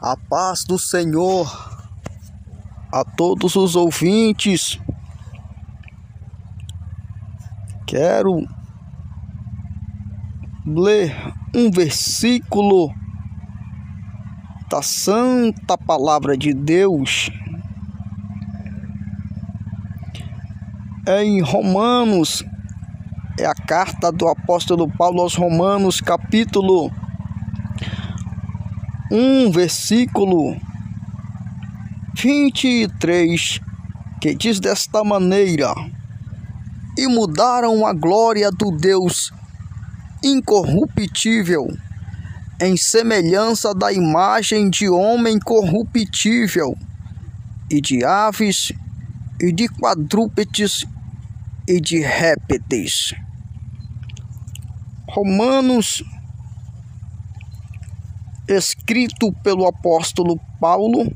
A paz do Senhor a todos os ouvintes. Quero ler um versículo da Santa Palavra de Deus. É em Romanos, é a carta do apóstolo Paulo aos Romanos, capítulo 1, versículo 23, que diz desta maneira: e mudaram a glória do Deus incorruptível em semelhança da imagem de homem corruptível, e de aves, e de quadrúpedes, e de répteis. Romanos, escrito pelo apóstolo Paulo.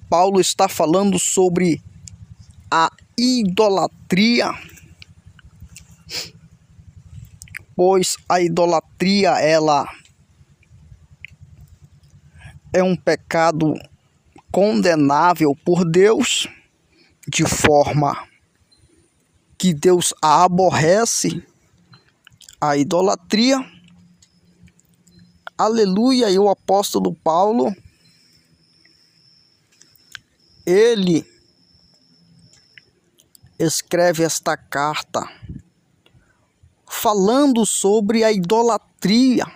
Paulo está falando sobre a idolatria, pois a idolatria ela é um pecado condenável por Deus, de forma que Deus a aborrece, a idolatria. Aleluia! E o apóstolo Paulo, ele escreve esta carta falando sobre a idolatria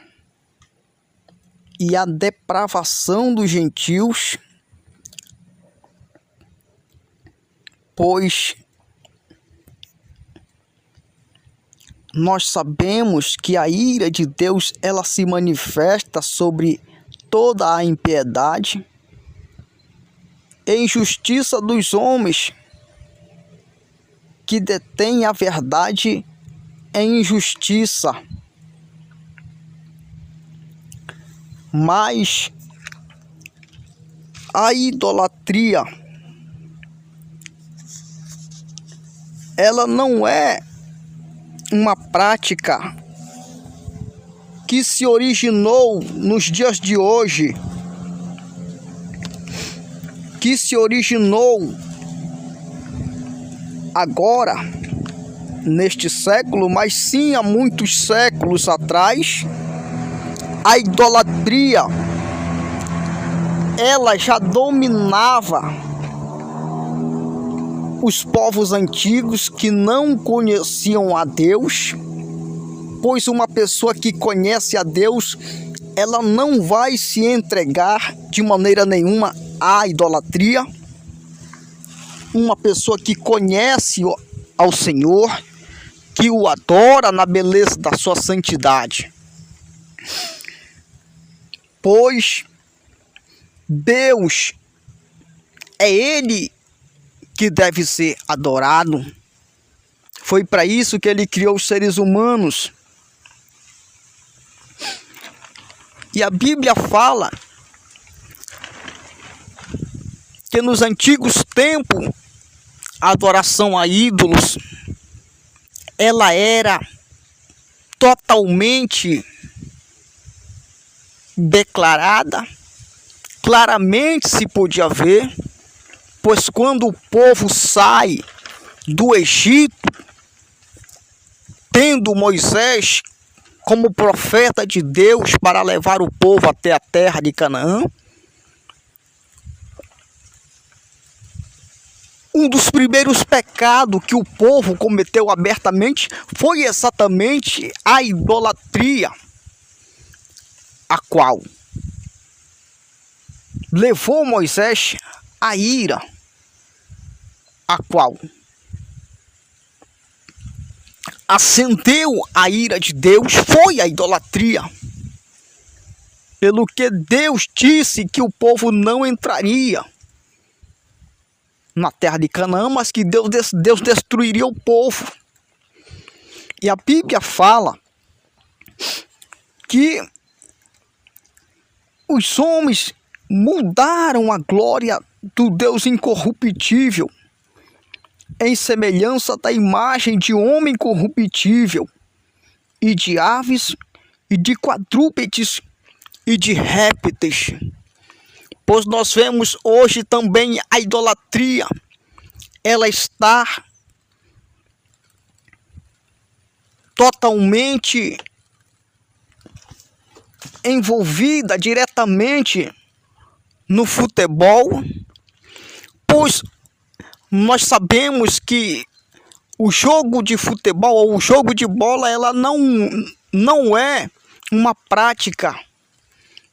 e a depravação dos gentios, pois nós sabemos que a ira de Deus ela se manifesta sobre toda a impiedade e injustiça dos homens que detêm a verdade em injustiça. Mas a idolatria ela não é uma prática que se originou nos dias de hoje, que se originou agora, neste século, mas sim há muitos séculos atrás. A idolatria ela já dominava os povos antigos que não conheciam a Deus, pois uma pessoa que conhece a Deus, ela não vai se entregar de maneira nenhuma à idolatria. Uma pessoa que conhece ao Senhor, que o adora na beleza da sua santidade, pois Deus é Ele que deve ser adorado. Foi para isso que Ele criou os seres humanos. E a Bíblia fala que nos antigos tempos a adoração a ídolos ela era totalmente declarada, claramente se podia ver, pois quando o povo sai do Egito, tendo Moisés como profeta de Deus para levar o povo até a terra de Canaã, um dos primeiros pecados que o povo cometeu abertamente foi exatamente a idolatria, a qual levou Moisés à ira, a qual acendeu a ira de Deus, foi a idolatria. Pelo que Deus disse que o povo não entraria na terra de Canaã, mas que Deus destruiria o povo. E a Bíblia fala que os homens mudaram a glória do Deus incorruptível em semelhança da imagem de homem corruptível, e de aves, e de quadrúpedes, e de répteis. Pois nós vemos hoje também a idolatria, ela está totalmente envolvida diretamente no futebol, pois nós sabemos que o jogo de futebol ou o jogo de bola, ela não é uma prática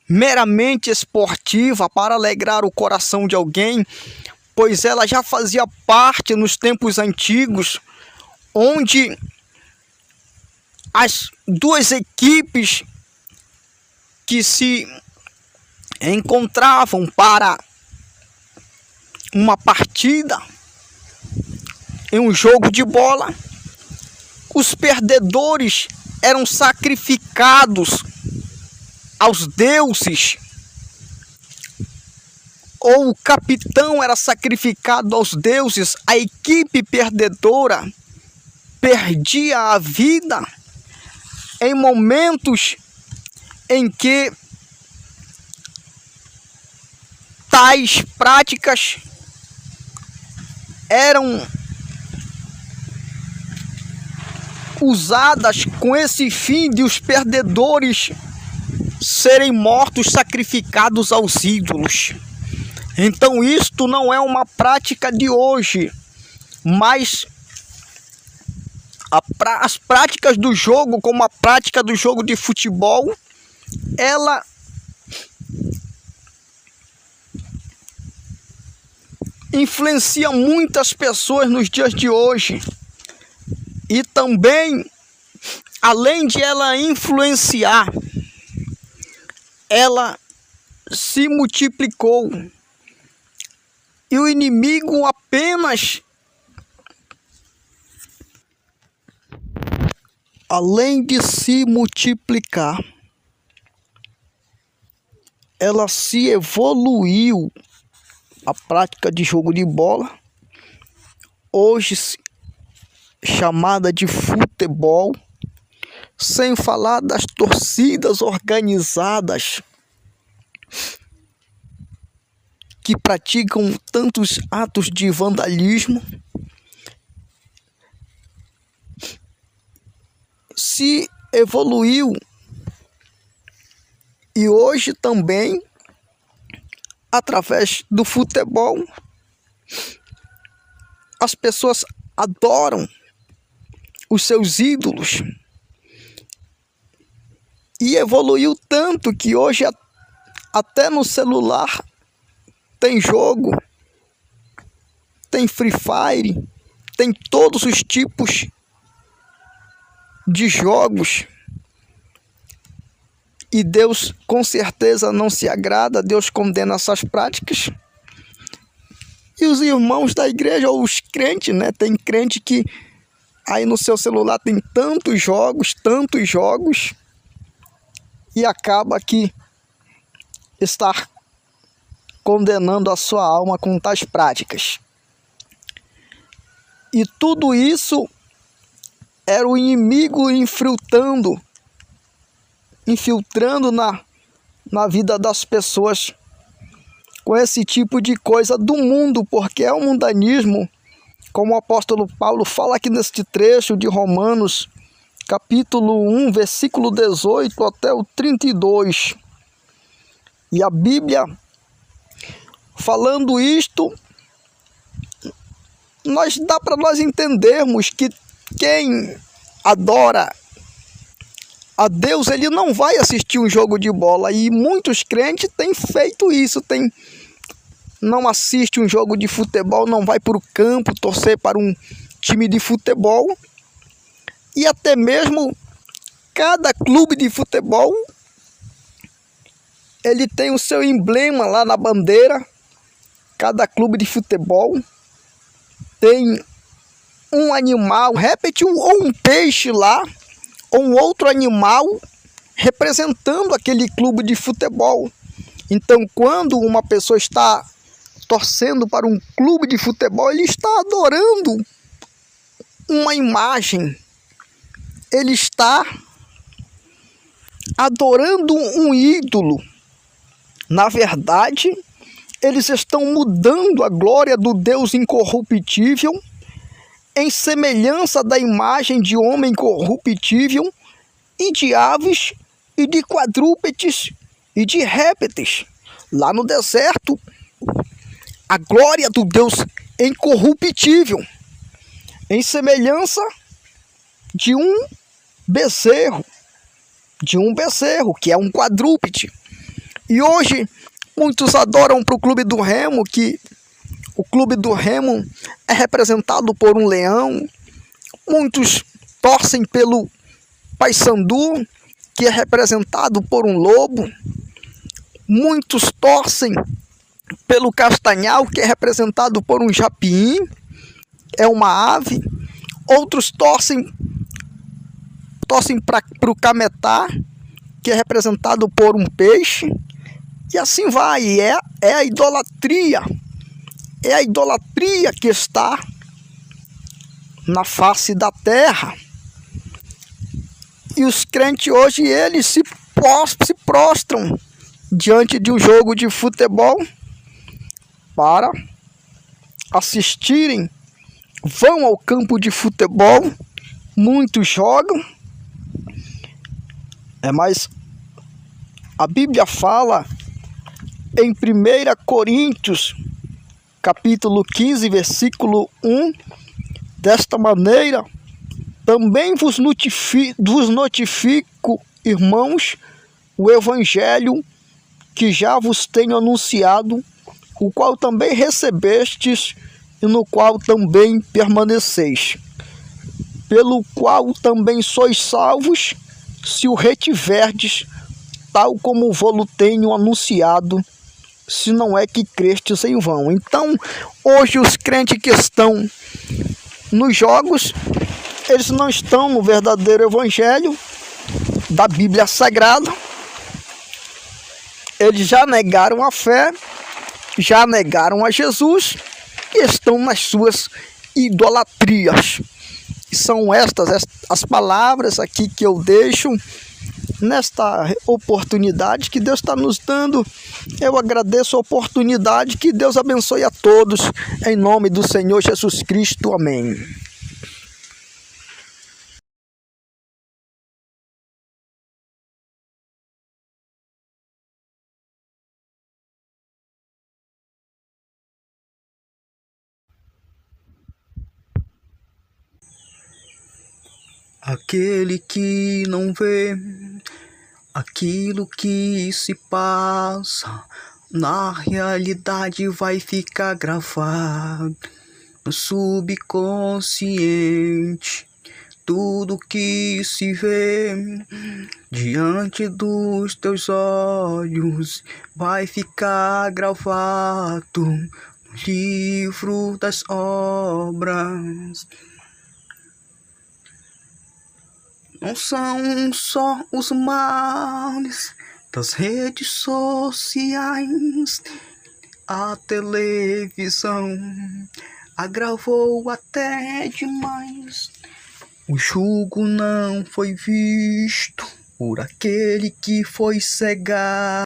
meramente esportiva para alegrar o coração de alguém, pois ela já fazia parte nos tempos antigos, onde as duas equipes que se encontravam para uma partida em um jogo de bola, os perdedores eram sacrificados aos deuses, ou o capitão era sacrificado aos deuses. A equipe perdedora perdia a vida em momentos em que tais práticas eram usadas com esse fim de os perdedores serem mortos, sacrificados aos ídolos. Então isto não é uma prática de hoje, mas as práticas do jogo, como a prática do jogo de futebol, ela influencia muitas pessoas nos dias de hoje. E também, além de ela influenciar, ela se multiplicou. E o inimigo apenas, além de se multiplicar, ela se evoluiu. A prática de jogo de bola, hoje chamada de futebol, sem falar das torcidas organizadas que praticam tantos atos de vandalismo, se evoluiu. E hoje também, através do futebol, as pessoas adoram os seus ídolos. E evoluiu tanto que hoje até no celular tem jogo, tem Free Fire, tem todos os tipos de jogos. E Deus com certeza não se agrada, Deus condena essas práticas. E os irmãos da igreja, ou os crentes, né? Tem crente que aí no seu celular tem tantos jogos, e acaba que está condenando a sua alma com tais práticas. E tudo isso era o inimigo infiltrando na vida das pessoas com esse tipo de coisa do mundo, porque é o mundanismo, como o apóstolo Paulo fala aqui neste trecho de Romanos, capítulo 1, versículo 18 até o 32. E a Bíblia, falando isto, dá para nós entendermos que quem adora a Deus, ele não vai assistir um jogo de bola. E muitos crentes têm feito isso, não assiste um jogo de futebol, não vai para o campo torcer para um time de futebol. E até mesmo cada clube de futebol, ele tem o seu emblema lá na bandeira. Cada clube de futebol tem um animal, réptil ou um peixe lá, ou um outro animal representando aquele clube de futebol. Então, quando uma pessoa está torcendo para um clube de futebol, ele está adorando uma imagem, ele está adorando um ídolo. Na verdade, eles estão mudando a glória do Deus incorruptível em semelhança da imagem de homem corruptível e de aves e de quadrúpedes e de répteis. Lá no deserto, a glória do Deus incorruptível em semelhança de um bezerro, que é um quadrúpede. E hoje muitos adoram para o Clube do Remo, que o Clube do Remo é representado por um leão. Muitos torcem pelo Paysandu, que é representado por um lobo. Muitos torcem pelo Castanhal, que é representado por um japim, é uma ave. Outros torcem para o Cametá, que é representado por um peixe. E assim vai. É a idolatria. É a idolatria que está na face da terra. E os crentes hoje, eles se prostram diante de um jogo de futebol para assistirem. Vão ao campo de futebol, muitos jogam. Mas a Bíblia fala em 1 Coríntios, capítulo 15, versículo 1, desta maneira: também vos notifico, irmãos, o evangelho que já vos tenho anunciado, o qual também recebestes e no qual também permaneceis, pelo qual também sois salvos, se o retiverdes, tal como vou-lo tenho anunciado, se não é que crestes em vão. Então, hoje os crentes que estão nos jogos, eles não estão no verdadeiro evangelho da Bíblia Sagrada. Eles já negaram a fé, já negaram a Jesus e estão nas suas idolatrias. E são estas as palavras aqui que eu deixo nesta oportunidade que Deus está nos dando. Eu agradeço a oportunidade, que Deus abençoe a todos, em nome do Senhor Jesus Cristo, amém. Aquele que não vê aquilo que se passa, na realidade vai ficar gravado no subconsciente. Tudo que se vê diante dos teus olhos vai ficar gravado no livro das obras. Não são só os males das redes sociais, a televisão agravou até demais. O jugo não foi visto por aquele que foi cegado.